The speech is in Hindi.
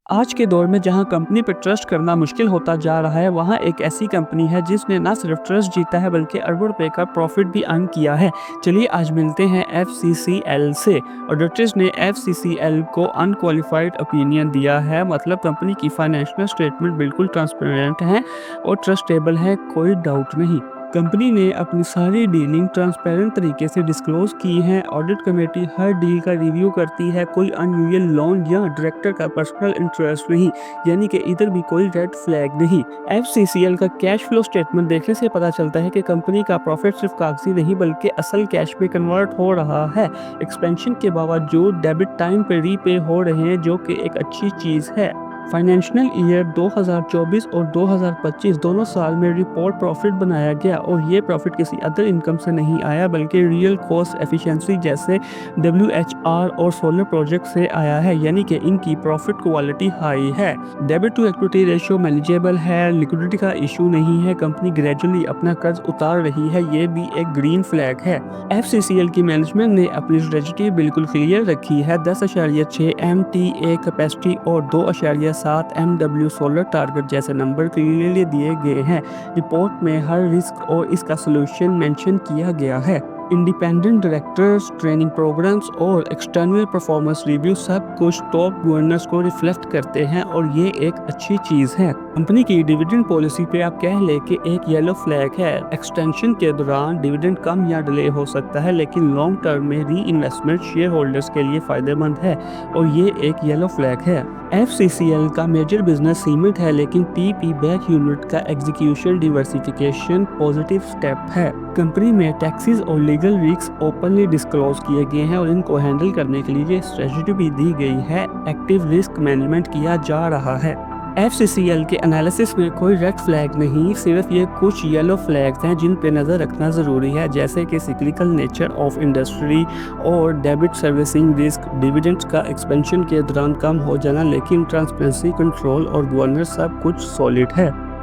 आज के दौर में जहां कंपनी पर ट्रस्ट करना मुश्किल होता जा रहा है, वहां एक ऐसी कंपनी है जिसने ना सिर्फ ट्रस्ट जीता है बल्कि अरबों रुपए का प्रॉफिट भी अर्न किया है। चलिए आज मिलते हैं एफसीसीएल से। ऑडिटर्स ने एफसीसीएल को अनक्वालिफाइड ओपिनियन दिया है, मतलब कंपनी की फाइनेंशियल स्टेटमेंट बिल्कुल ट्रांसपेरेंट है और ट्रस्टेबल है, कोई डाउट नहीं। कंपनी ने अपनी सारी डीलिंग ट्रांसपेरेंट तरीके से डिस्क्लोज की है। ऑडिट कमेटी हर डील का रिव्यू करती है, कोई अनयूजुअल लोन या डायरेक्टर का पर्सनल इंटरेस्ट नहीं, यानी कि इधर भी कोई रेड फ्लैग नहीं। एफसीसीएल का कैश फ्लो स्टेटमेंट देखने से पता चलता है कि कंपनी का प्रॉफिट सिर्फ कागजी नहीं बल्कि असल कैश में कन्वर्ट हो रहा है। एक्सपेंशन के बावजूद डेबिट टाइम पर रीपे हो रहे हैं, जो कि एक अच्छी चीज़ है। फाइनेंशियल ईयर 2024 और 2025 दोनों साल में रिपोर्ट प्रॉफिट बनाया गया और ये प्रॉफिट किसी अदर इनकम से नहीं आया बल्कि रियल कॉस्ट एफिशिएंसी जैसे डब्ल्यूएचआर और सोलर प्रोजेक्ट से आया है, यानी कि इनकी प्रॉफिट क्वालिटी हाई है। Debit to equity ratio manageable है, लिक्विडिटी का इशू नहीं है, कंपनी ग्रेजुअली अपना कर्ज उतार रही है, ये भी एक ग्रीन फ्लैग है। एफसीसीएल की मैनेजमेंट ने अपनी स्ट्रेटजी बिल्कुल क्लियर रखी है। 10.6 MTA कैपेसिटी और 2.7 MW सोलर टारगेट जैसे नंबर क्लियरली दिए गए हैं। रिपोर्ट में हर रिस्क और इसका सलूशन मेंशन किया गया है। इंडिपेंडेंट डायरेक्टर्स, ट्रेनिंग प्रोग्राम्स और एक्सटर्नल परफॉर्मेंस रिव्यू सब कुछ टॉप गवर्नेंस को रिफ्लेक्ट करते हैं और ये एक अच्छी चीज़ है। कंपनी की डिविडेंड पॉलिसी पे आप कह ले कि एक येलो फ्लैग है। एक्सटेंशन के दौरान डिविडेंड कम या डिले हो सकता है, लेकिन लॉन्ग टर्म में री इन्वेस्टमेंट शेयर होल्डर्स के लिए फ़ायदेमंद है और ये एक येलो फ्लैग है। एफसीसीएल का मेजर बिजनेस सीमेंट है, लेकिन पीपी बैक यूनिट का एग्जीक्यूशन डिवर्सिफिकेशन पॉजिटिव स्टेप है। कंपनी में टैक्सेस और लीगल रिस्क ओपनली डिस्क्लोज किए गए हैं और इनको हैंडल करने के लिए स्ट्रेटजी भी दी गई है। एक्टिव रिस्क मैनेजमेंट किया जा रहा है। एफसीसीएल के एनालिसिस में कोई रेड फ्लैग नहीं, सिर्फ ये कुछ येलो फ्लैग्स हैं जिन पे नज़र रखना ज़रूरी है, जैसे कि सिक्लिकल नेचर ऑफ इंडस्ट्री और डेबिट सर्विसिंग रिस्क, डिविडेंड्स का एक्सपेंशन के दौरान कम हो जाना, लेकिन ट्रांसपेरेंसी, कंट्रोल और गवर्नेंस सब कुछ सॉलिड है।